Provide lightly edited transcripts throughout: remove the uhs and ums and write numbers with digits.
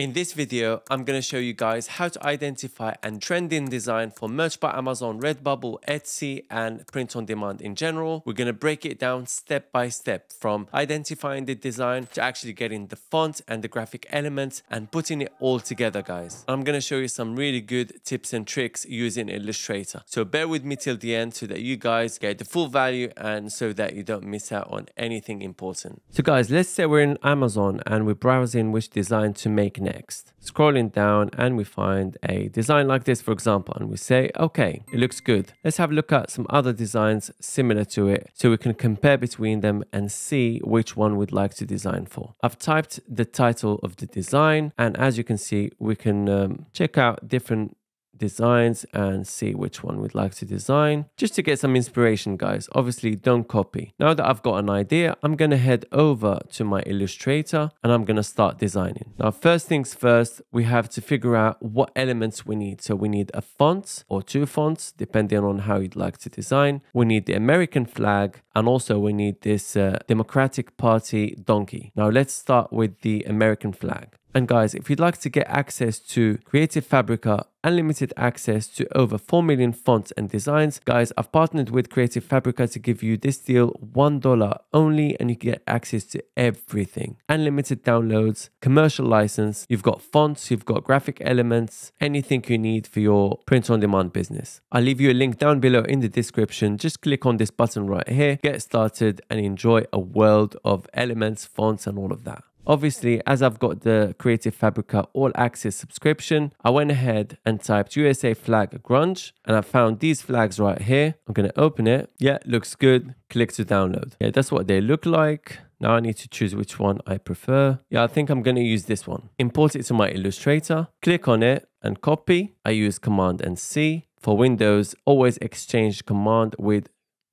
In this video, I'm going to show you guys how to identify and trending design for merch by Amazon, Redbubble, Etsy, and print on demand in general. We're going to break it down step by step from identifying the design to actually getting the font and the graphic elements and putting it all together, guys. I'm going to show you some really good tips and tricks using Illustrator. So bear with me till the end so that you guys get the full value and so that you don't miss out on anything important. So guys, let's say we're in Amazon and we're browsing which design to make next. Scrolling down and we find a design like this, for example, and we say, okay, it looks good. Let's have a look at some other designs similar to it so we can compare between them and see which one we'd like to design for. I've typed the title of the design, and as you can see, we can check out different designs and see which one we'd like to design just to get some inspiration, guys. Obviously, don't copy. Now that I've got an idea, I'm going to head over to my Illustrator and I'm going to start designing. Now, first things first, we have to figure out what elements we need. So we need a font or two fonts, depending on how you'd like to design. We need the American flag, and also we need this Democratic Party donkey. Now, let's start with the American flag. And guys, if you'd like to get access to Creative Fabrica, unlimited access to over 4 million fonts and designs, guys, I've partnered with Creative Fabrica to give you this deal $1 only, and you get access to everything. Unlimited downloads, commercial license, you've got fonts, you've got graphic elements, anything you need for your print-on-demand business. I'll leave you a link down below in the description. Just click on this button right here, get started, and enjoy a world of elements, fonts, and all of that. Obviously, as I've got the Creative Fabrica All Access subscription, I went ahead and typed USA flag grunge, and I found these flags right here. I'm going to open it. Yeah, looks good. Click to download. Yeah, that's what they look like. Now I need to choose which one I prefer. Yeah, I think I'm going to use this one. Import it to my Illustrator. Click on it and copy. I use Command and C. For Windows, always exchange Command with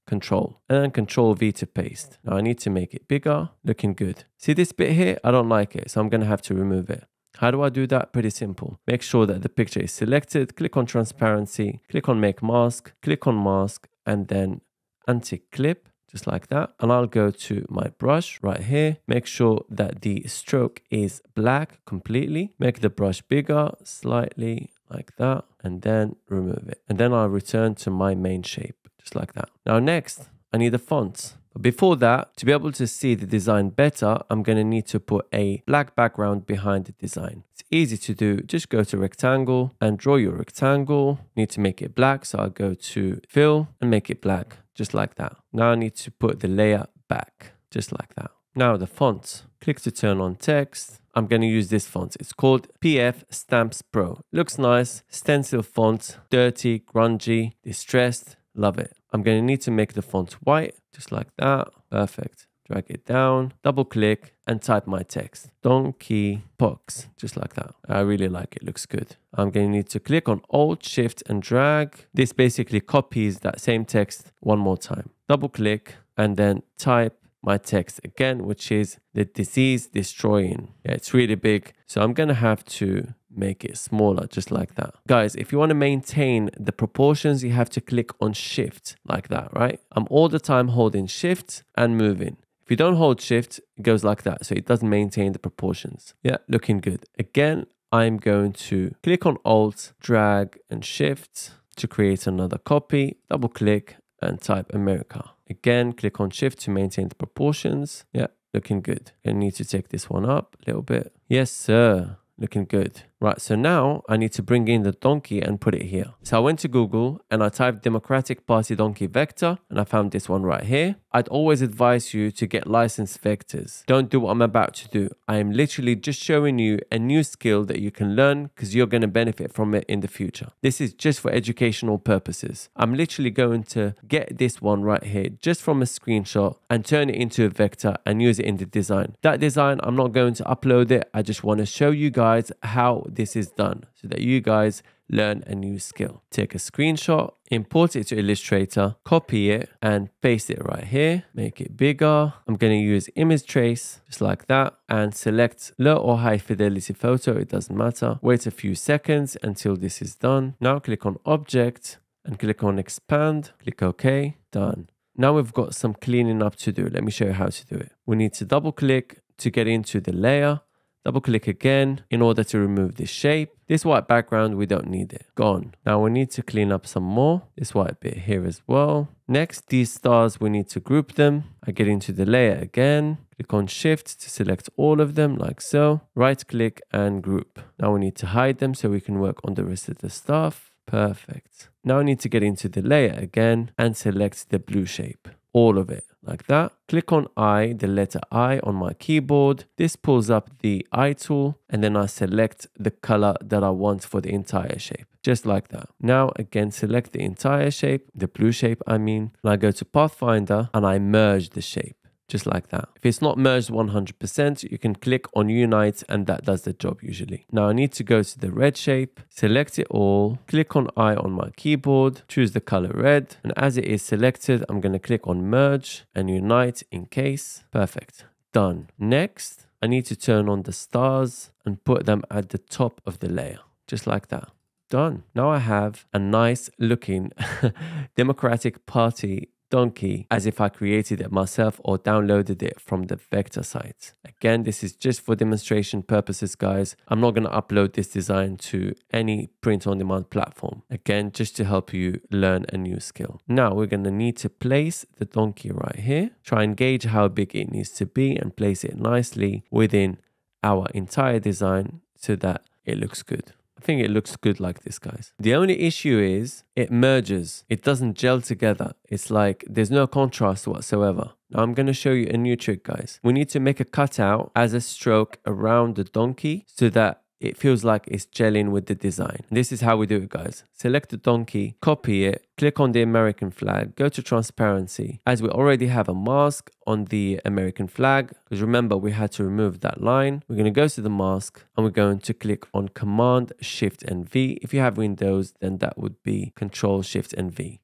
Control and then Control V to paste. Now I need to make it bigger, looking good. See this bit here? I don't like it, so I'm going to have to remove it. How do I do that? Pretty simple. Make sure that the picture is selected, click on transparency, click on make mask, click on mask, and then untick clip, just like that. And I'll go to my brush right here. Make sure that the stroke is black completely. Make the brush bigger, slightly like that, and then remove it. And then I'll return to my main shape. Just like that. Now next, I need a font. But before that, to be able to see the design better, I'm going to need to put a black background behind the design. It's easy to do. Just go to rectangle and draw your rectangle. Need to make it black, so I'll go to fill and make it black, just like that. Now I need to put the layer back, just like that. Now the font. Click to turn on text. I'm going to use this font. It's called PF Stamps Pro. Looks nice. Stencil font. Dirty, grungy, distressed. Love it. I'm going to need to make the font white, just like that. Perfect. Drag it down, double click, and type my text. Donkey Pox, just like that. I really like it. Looks good. I'm going to need to click on Alt, Shift, and drag. This basically copies that same text one more time. Double click, and then type my text again, which is the disease destroying. Yeah, it's really big. So I'm going to have to make it smaller, just like that. Guys, if you want to maintain the proportions, you have to click on Shift like that, right? I'm all the time holding Shift and moving. If you don't hold Shift, it goes like that. So it doesn't maintain the proportions. Yeah, looking good. Again, I'm going to click on Alt, drag, and Shift to create another copy. Double click and type America. Again, click on Shift to maintain the proportions. Yeah, looking good. I need to take this one up a little bit. Yes, sir. Looking good. Right, so now I need to bring in the donkey and put it here. So I went to Google and I typed Democratic Party donkey vector and I found this one right here. I'd always advise you to get licensed vectors. Don't do what I'm about to do. I am literally just showing you a new skill that you can learn because you're going to benefit from it in the future. This is just for educational purposes. I'm literally going to get this one right here just from a screenshot and turn it into a vector and use it in the design. That design, I'm not going to upload it. I just want to show you guys how this is done so that you guys learn a new skill. Take a screenshot, import it to Illustrator, copy it and paste it right here. Make it bigger. I'm going to use image trace just like that and select low or high fidelity photo. It doesn't matter. Wait a few seconds until this is done. Now click on object and click on expand. Click OK. Done. Now we've got some cleaning up to do. Let me show you how to do it. We need to double click to get into the layer. Double click again in order to remove this shape. This white background, we don't need it. Gone. Now we need to clean up some more. This white bit here as well. Next, these stars, we need to group them. I get into the layer again. Click on Shift to select all of them like so. Right click and group. Now we need to hide them so we can work on the rest of the stuff. Perfect. Now I need to get into the layer again and select the blue shape. All of it like that. Click on I, the letter I on my keyboard. This pulls up the I tool and then I select the color that I want for the entire shape. Just like that. Now again, select the entire shape, the blue shape I mean, and I go to Pathfinder and I merge the shape. Just like that. If it's not merged 100%, you can click on Unite and that does the job usually. Now I need to go to the red shape, select it all, click on I on my keyboard, choose the color red, and as it is selected, I'm going to click on Merge and Unite in case. Perfect. Done. Next, I need to turn on the stars and put them at the top of the layer. Just like that. Done. Now I have a nice looking Democratic Party donkey as if I created it myself or downloaded it from the vector site. Again, this is just for demonstration purposes, guys. I'm not going to upload this design to any print-on-demand platform. Again, just to help you learn a new skill. Now we're going to need to place the donkey right here. Try and gauge how big it needs to be and place it nicely within our entire design so that it looks good. I think it looks good like this, guys. The only issue is it merges. It doesn't gel together. It's like there's no contrast whatsoever. Now I'm going to show you a new trick, guys. We need to make a cutout as a stroke around the donkey so that it feels like it's gelling with the design. This is how we do it, guys. Select the donkey, copy it, click on the American flag, go to transparency. As we already have a mask on the American flag, because remember we had to remove that line, we're going to go to the mask and we're going to click on Command, Shift and V. If you have Windows, then that would be Control, Shift and V.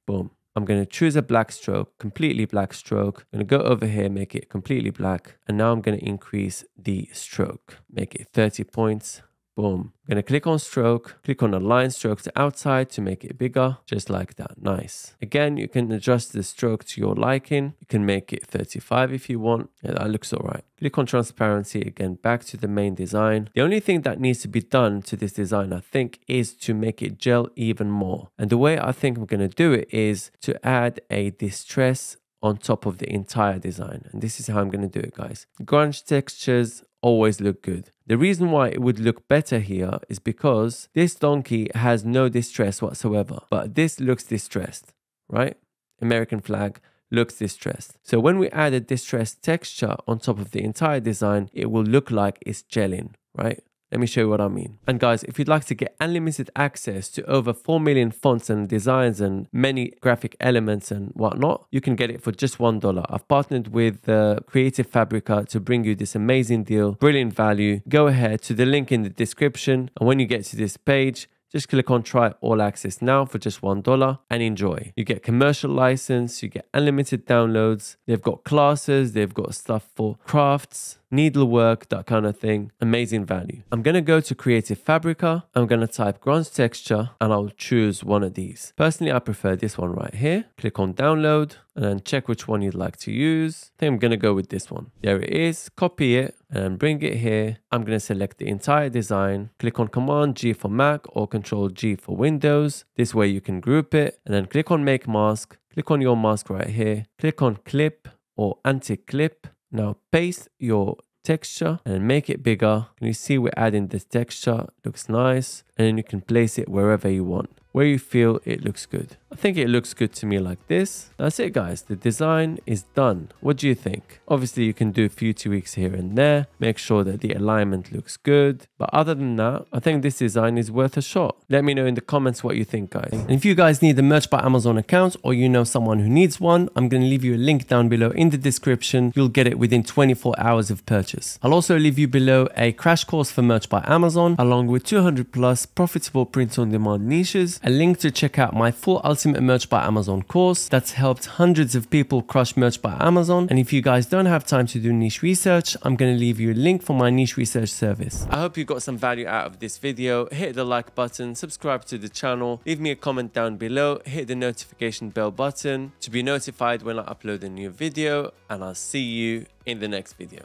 Boom. I'm going to choose a black stroke, completely black stroke. I'm going to go over here, make it completely black. And now I'm going to increase the stroke, make it 30 points. Boom. I'm going to click on stroke, click on align stroke to outside to make it bigger, just like that. Nice. Again, you can adjust the stroke to your liking. You can make it 35 if you want. Yeah, that looks all right. Click on transparency again, back to the main design. The only thing that needs to be done to this design, I think, is to make it gel even more. And the way I think I'm going to do it is to add a distress on top of the entire design. And this is how I'm going to do it, guys. Grunge textures always look good. The reason why it would look better here is because this donkey has no distress whatsoever, but this looks distressed, right? American flag looks distressed. So when we add a distressed texture on top of the entire design, it will look like it's gelling, right? Let me show you what I mean. And guys, if you'd like to get unlimited access to over 4 million fonts and designs and many graphic elements and whatnot, you can get it for just $1. I've partnered with Creative Fabrica to bring you this amazing deal, brilliant value. Go ahead to the link in the description. And when you get to this page, just click on try all access now for just $1 and enjoy. You get commercial license, you get unlimited downloads. They've got classes, they've got stuff for crafts, needlework, that kind of thing. Amazing value. I'm going to go to Creative Fabrica. I'm going to type grunge texture and I'll choose one of these. Personally, I prefer this one right here. Click on download and then check which one you'd like to use. I think I'm going to go with this one. There it is. Copy it and bring it here. I'm going to select the entire design. Click on Command G for Mac or Control G for Windows. This way you can group it and then click on Make Mask. Click on your mask right here. Click on Clip or Anti-Clip. Now paste your texture and make it bigger. Can you see we're adding this texture? Looks nice. And then you can place it wherever you want, where you feel it looks good. I think it looks good to me like this. That's it, guys. The design is done. What do you think? Obviously, you can do a few tweaks here and there. Make sure that the alignment looks good. But other than that, I think this design is worth a shot. Let me know in the comments what you think, guys. And if you guys need the Merch by Amazon account or you know someone who needs one, I'm going to leave you a link down below in the description. You'll get it within 24 hours of purchase. I'll also leave you below a crash course for Merch by Amazon, along with 200 plus profitable print-on-demand niches, a link to check out my full Ultimate Merch by Amazon course that's helped hundreds of people crush Merch by Amazon. And if you guys don't have time to do niche research, I'm going to leave you a link for my niche research service. I hope you got some value out of this video. Hit the like button, subscribe to the channel, leave me a comment down below, hit the notification bell button to be notified when I upload a new video, and I'll see you in the next video.